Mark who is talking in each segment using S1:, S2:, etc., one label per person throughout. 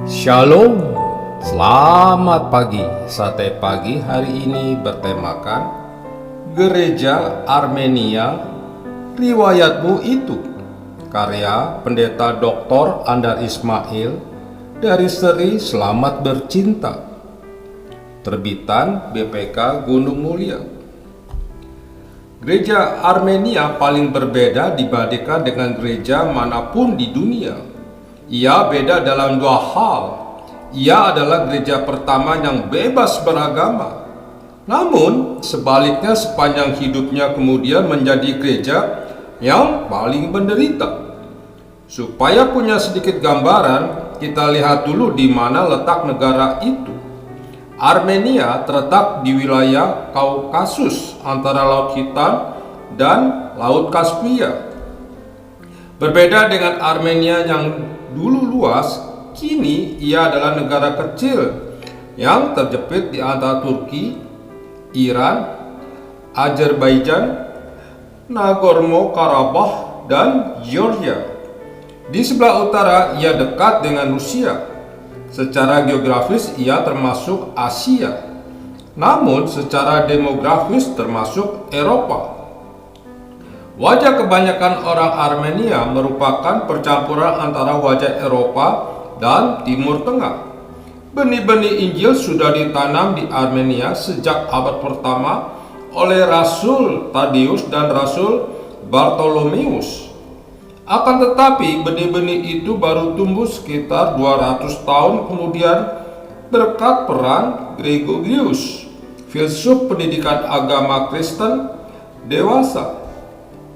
S1: Shalom, selamat pagi. Sate pagi hari ini bertemakan Gereja Armenia, Riwayatmu Itu, karya Pendeta Dr. Andar Ismail dari seri Selamat Bercinta, terbitan BPK Gunung Mulia. Gereja Armenia paling berbeda dibandingkan dengan gereja manapun di dunia. Ia beda dalam dua hal. Ia adalah gereja pertama yang bebas beragama. Namun, sebaliknya sepanjang hidupnya kemudian menjadi gereja yang paling menderita. Supaya punya sedikit gambaran, kita lihat dulu di mana letak negara itu. Armenia terletak di wilayah Kaukasus antara Laut Hitam dan Laut Kaspia. Berbeda dengan Armenia yang dulu luas, kini ia adalah negara kecil yang terjepit di antara Turki, Iran, Azerbaijan, Nagorno-Karabakh, dan Georgia. Di sebelah utara ia dekat dengan Rusia. Secara geografis ia termasuk Asia, namun secara demografis termasuk Eropa. Wajah kebanyakan orang Armenia merupakan percampuran antara wajah Eropa dan Timur Tengah. Benih-benih Injil sudah ditanam di Armenia sejak abad pertama oleh Rasul Tadeus dan Rasul Bartolomeus. Akan tetapi benih-benih itu baru tumbuh sekitar 200 tahun kemudian berkat peran Gregorius, filsuf pendidikan agama Kristen dewasa.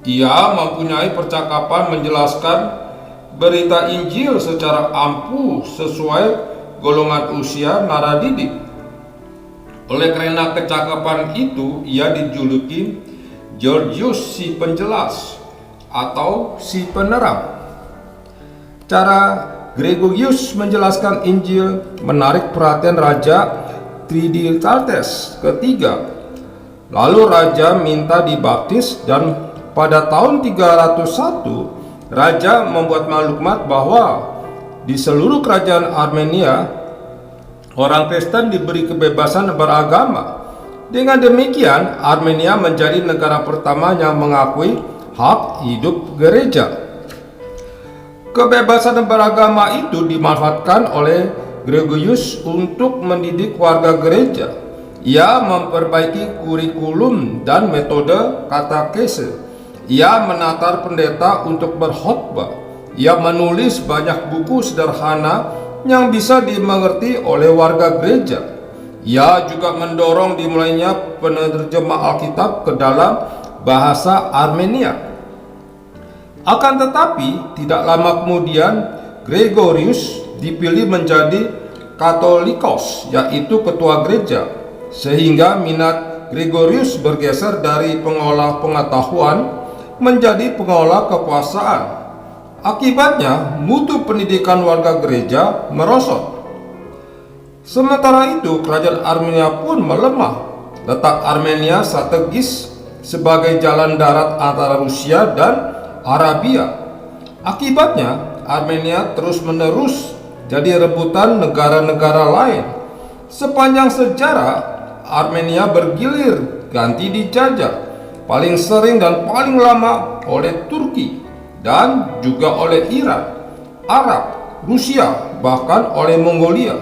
S1: Ia mempunyai percakapan menjelaskan berita Injil secara ampuh sesuai golongan usia naradidik. Oleh karena kecakapan itu, ia dijuluki Georgius si penjelas atau si penerang. Cara Gregorius menjelaskan Injil menarik perhatian Raja Tridiltates ketiga. Lalu raja minta dibaptis dan pada tahun 301 raja membuat maklumat bahwa di seluruh kerajaan Armenia orang Kristen diberi kebebasan beragama. Dengan demikian Armenia menjadi negara pertama yang mengakui hak hidup gereja. Kebebasan beragama itu dimanfaatkan oleh Gregorius untuk mendidik warga gereja. Ia memperbaiki kurikulum dan metode katekese. Ia menatar pendeta untuk berkhotbah. Ia menulis banyak buku sederhana yang bisa dimengerti oleh warga gereja. Ia juga mendorong dimulainya penerjemah Alkitab ke dalam bahasa Armenia. Akan tetapi, tidak lama kemudian Gregorius dipilih menjadi Katolikos, yaitu ketua gereja, sehingga minat Gregorius bergeser dari pengolah pengetahuan menjadi pengolah kekuasaan. Akibatnya, mutu pendidikan warga gereja merosot. Sementara itu, kerajaan Armenia pun melemah. Letak Armenia strategis sebagai jalan darat antara Rusia dan Arabia. Akibatnya, Armenia terus-menerus jadi rebutan negara-negara lain. Sepanjang sejarah, Armenia bergilir ganti dijajah, paling sering dan paling lama oleh Turki dan juga oleh Iran, Arab, Rusia, bahkan oleh Mongolia.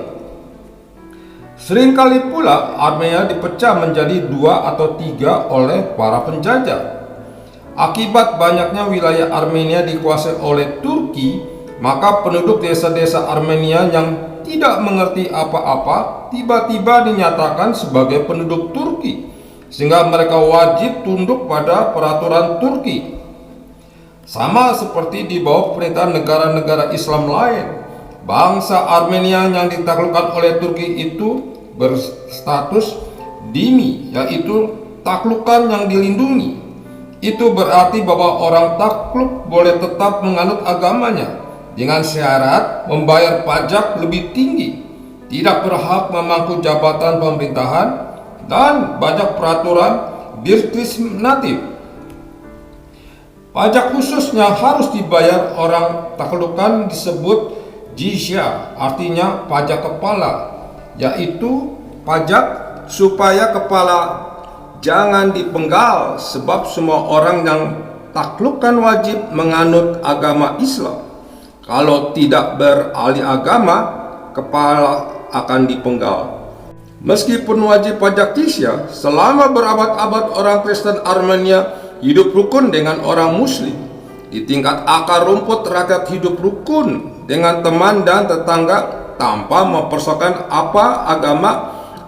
S1: Seringkali pula Armenia dipecah menjadi 2 atau 3 oleh para penjajah. Akibat banyaknya wilayah Armenia dikuasai oleh Turki, maka penduduk desa-desa Armenia yang tidak mengerti apa-apa tiba-tiba dinyatakan sebagai penduduk Turki, sehingga mereka wajib tunduk pada peraturan Turki. Sama seperti di bawah pemerintahan negara-negara Islam lain, bangsa Armenia yang ditaklukkan oleh Turki itu berstatus dhimmi, yaitu taklukan yang dilindungi. Itu berarti bahwa orang takluk boleh tetap menganut agamanya dengan syarat membayar pajak lebih tinggi, tidak berhak memangku jabatan pemerintahan, dan banyak peraturan diskriminatif. Pajak khususnya harus dibayar orang taklukan disebut jizya, artinya pajak kepala, yaitu pajak supaya kepala jangan dipenggal, sebab semua orang yang taklukkan wajib menganut agama Islam. Kalau tidak beralih agama, kepala akan dipenggal. Meskipun wajib pajak jizya, selama berabad-abad orang Kristen Armenia hidup rukun dengan orang Muslim. Di tingkat akar rumput, rakyat hidup rukun dengan teman dan tetangga tanpa mempersoalkan apa agama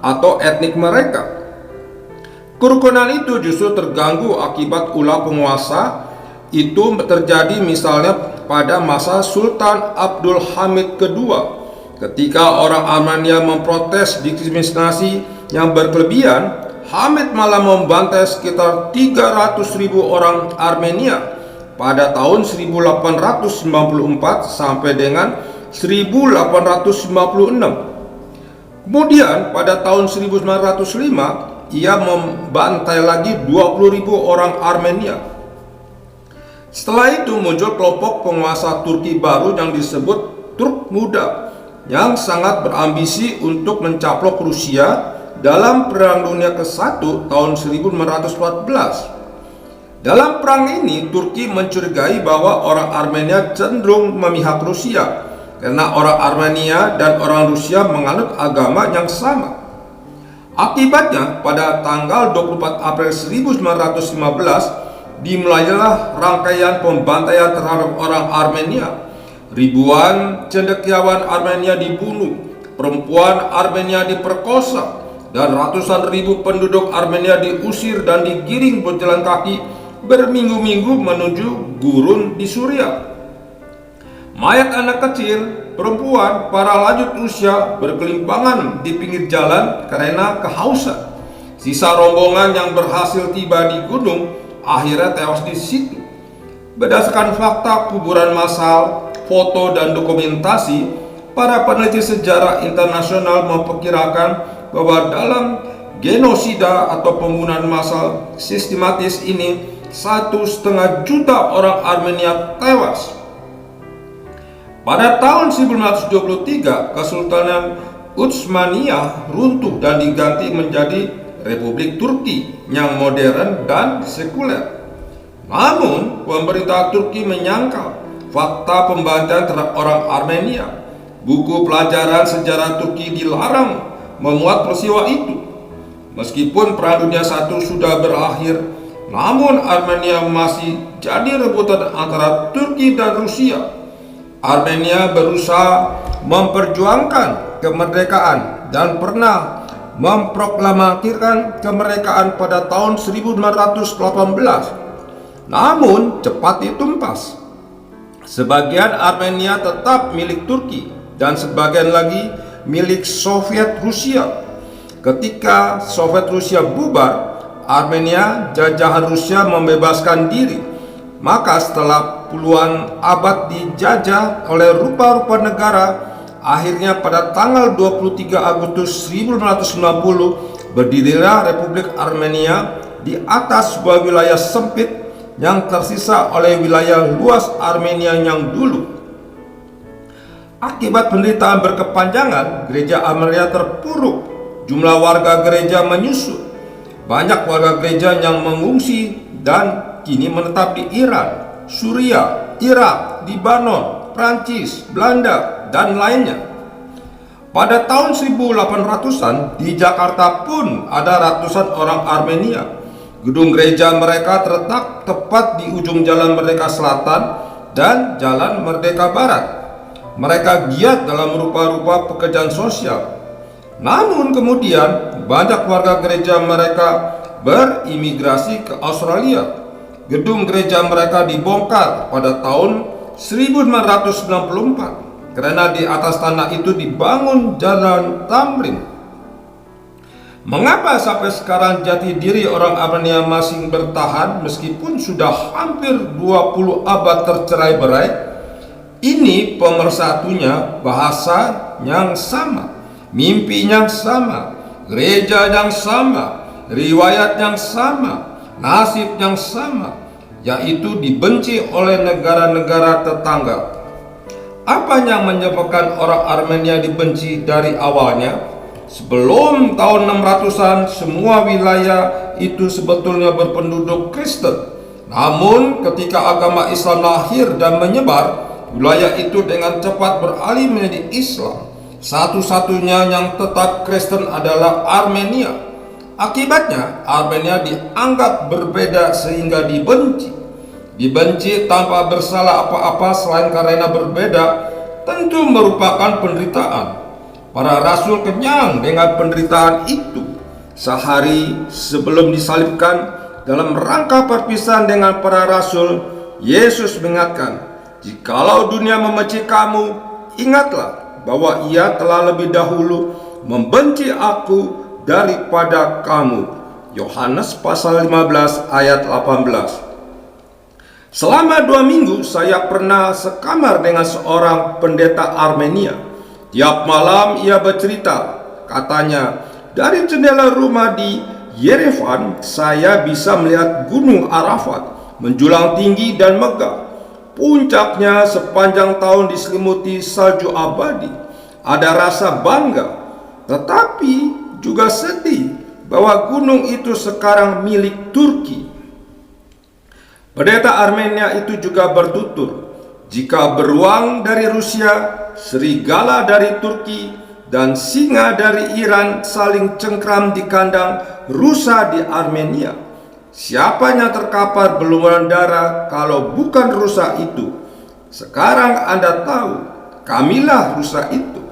S1: atau etnik mereka. Kerukunan itu justru terganggu akibat ulah penguasa. Itu terjadi misalnya pada masa Sultan Abdul Hamid II. Ketika orang Armenia memprotes diskriminasi yang berlebihan, Hamid malah membantai sekitar 300.000 orang Armenia pada tahun 1894 sampai dengan 1896. Kemudian pada tahun 1905 ia membantai lagi 20.000 orang Armenia. Setelah itu muncul kelompok penguasa Turki baru yang disebut Turk Muda, yang sangat berambisi untuk mencaplok Rusia dalam Perang Dunia ke-1 tahun 1914. Dalam perang ini, Turki mencurigai bahwa orang Armenia cenderung memihak Rusia karena orang Armenia dan orang Rusia menganut agama yang sama. Akibatnya, pada tanggal 24 April 1915 dimulailah rangkaian pembantaian terhadap orang Armenia. Ribuan cendekiawan Armenia dibunuh, perempuan Armenia diperkosa, dan ratusan ribu penduduk Armenia diusir dan digiring berjalan kaki berminggu-minggu menuju gurun di Suriah. Mayat anak kecil, perempuan, para lanjut usia bergelimpangan di pinggir jalan karena kehausan. Sisa rombongan yang berhasil tiba di gunung akhirnya tewas di situ. Berdasarkan fakta kuburan massal, foto dan dokumentasi, para peneliti sejarah internasional memperkirakan bahwa dalam genosida atau pembunuhan massal sistematis ini 1,5 juta orang Armenia tewas. Pada tahun 1923, Kesultanan Utsmaniyah runtuh dan diganti menjadi Republik Turki yang modern dan sekuler. Namun, pemerintah Turki menyangkal fakta pembantaian terhadap orang Armenia. Buku pelajaran sejarah Turki dilarang memuat peristiwa itu. Meskipun Perang Dunia I sudah berakhir, namun Armenia masih jadi rebutan antara Turki dan Rusia. Armenia berusaha memperjuangkan kemerdekaan dan pernah memproklamasikan kemerdekaan pada tahun 1918. Namun cepat ditumpas. Sebagian Armenia tetap milik Turki dan sebagian lagi milik Soviet Rusia. Ketika Soviet Rusia bubar, Armenia, jajahan Rusia, membebaskan diri. Maka setelah puluhan abad dijajah oleh rupa-rupa negara, akhirnya pada tanggal 23 Agustus 1990 berdirilah Republik Armenia di atas sebuah wilayah sempit yang tersisa oleh wilayah luas Armenia yang dulu. Akibat penderitaan berkepanjangan, gereja Armenia terpuruk, jumlah warga gereja menyusut. Banyak warga gereja yang mengungsi dan kini menetap di Iran, Suriah, Irak, Lebanon, Prancis, Belanda, dan lainnya. Pada tahun 1800-an, di Jakarta pun ada ratusan orang Armenia. Gedung gereja mereka terletak tepat di ujung Jalan Merdeka Selatan dan Jalan Merdeka Barat. Mereka giat dalam rupa-rupa pekerjaan sosial. Namun kemudian banyak warga gereja mereka berimigrasi ke Australia. Gedung gereja mereka dibongkar pada tahun 1994 karena di atas tanah itu dibangun jalan tamrin. Mengapa sampai sekarang jati diri orang Armenia masih bertahan meskipun sudah hampir 20 abad tercerai-berai? Ini pemersatunya bahasa yang sama, mimpi yang sama, gereja yang sama, riwayat yang sama, nasib yang sama, yaitu dibenci oleh negara-negara tetangga. Apa yang menyebabkan orang Armenia dibenci dari awalnya? Sebelum tahun 600-an, semua wilayah itu sebetulnya berpenduduk Kristen. Namun, ketika agama Islam lahir dan menyebar, wilayah itu dengan cepat beralih menjadi Islam. Satu-satunya yang tetap Kristen adalah Armenia. Akibatnya, Armenia dianggap berbeda sehingga dibenci. Dibenci tanpa bersalah apa-apa selain karena berbeda tentu merupakan penderitaan. Para rasul kenyang dengan penderitaan itu. Sehari sebelum disalibkan, dalam rangka perpisahan dengan para rasul, Yesus mengingatkan, "Jikalau dunia membenci kamu, ingatlah bahwa ia telah lebih dahulu membenci aku daripada kamu." Yohanes pasal 15 ayat 18. Selama 2 minggu saya pernah sekamar dengan seorang pendeta Armenia. Tiap malam ia bercerita, katanya, dari jendela rumah di Yerevan saya bisa melihat gunung Arafat menjulang tinggi dan megah. Puncaknya sepanjang tahun diselimuti salju abadi. Ada rasa bangga, tetapi juga sedih bahwa gunung itu sekarang milik Turki. Pendeta Armenia itu juga bertutur, jika beruang dari Rusia, serigala dari Turki, dan singa dari Iran saling cengkram di kandang rusa di Armenia, siapa yang terkapar berlumuran darah kalau bukan rusa itu? Sekarang Anda tahu, kamilah rusa itu.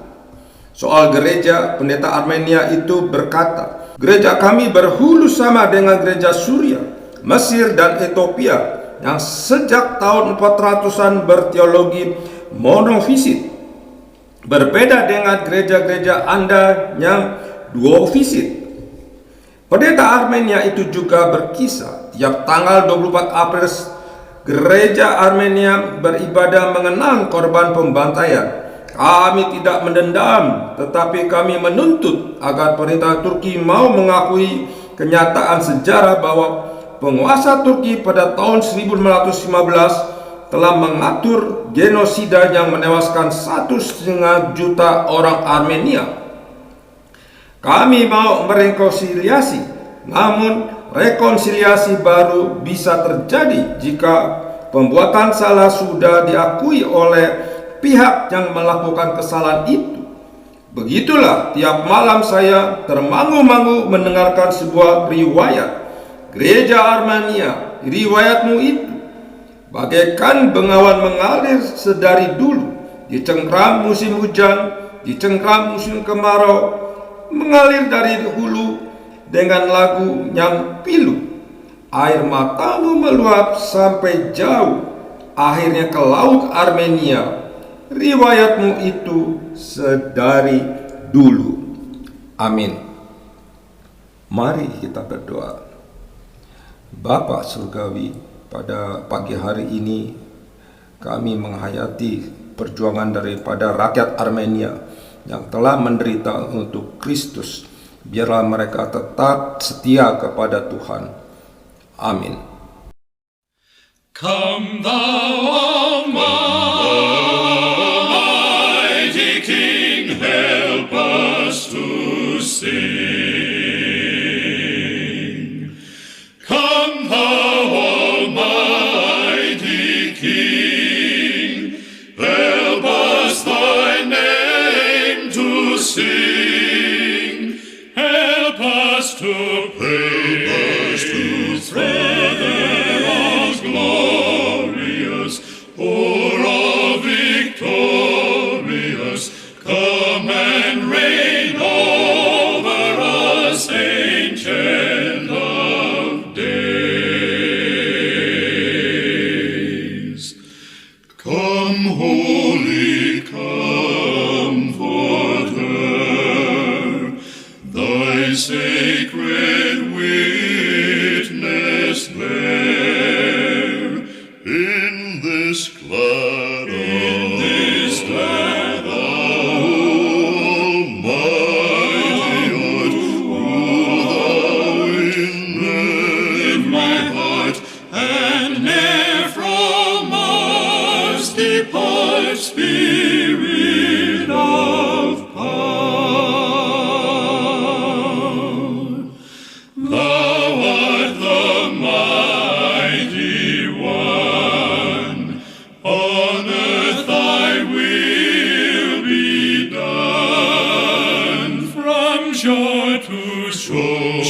S1: Soal gereja, pendeta Armenia itu berkata, gereja kami berhulu sama dengan gereja Suria, Mesir, dan Ethiopia yang sejak tahun 400-an berteologi monofisit. Berbeda dengan gereja-gereja Anda yang duofisit. Pendeta Armenia itu juga berkisah, tiap tanggal 24 April gereja Armenia beribadah mengenang korban pembantaian. Kami tidak mendendam, tetapi kami menuntut agar pemerintah Turki mau mengakui kenyataan sejarah bahwa penguasa Turki pada tahun 1915 telah mengatur genosida yang menewaskan 1,5 juta orang Armenia. Kami mau merekonsiliasi, namun rekonsiliasi baru bisa terjadi jika pembuatan salah sudah diakui oleh pihak yang melakukan kesalahan itu. Begitulah tiap malam saya termangu-mangu mendengarkan sebuah riwayat. Gereja Armenia, riwayatmu itu bagaikan bengawan mengalir sedari dulu, dicengkram musim hujan, dicengkram musim kemarau, mengalir dari hulu dengan lagu yang pilu. Air matamu meluap sampai jauh, akhirnya ke laut Armenia. Riwayatmu itu sedari dulu. Amin. Mari kita berdoa. Bapa Surgawi, pada pagi hari ini kami menghayati perjuangan daripada rakyat Armenia yang telah menderita untuk Kristus. Biarlah mereka tetap setia kepada Tuhan. Amin.
S2: Come thou Almighty King, help us to sing. Come thou Almighty King, help us thy name to sing. Help us to praise, Brother of glorious, o'er all victorious, come and reign over us, Ancient of Days. Come, Holy Comforter, thy sacred witness bear in this glad Almighty art. Rule thou in my heart, and ne'er from us depart, Spirit of power. Thou art the mighty one. On earth thy will be done. From shore to shore,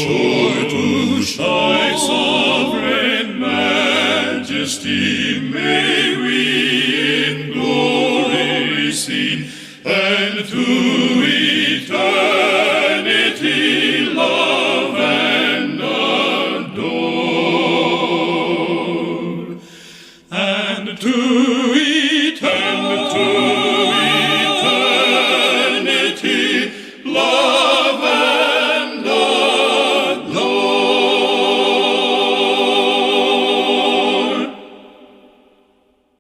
S2: thy sovereign majesty may we in glory seen, and to eternity love and adore, and to eternity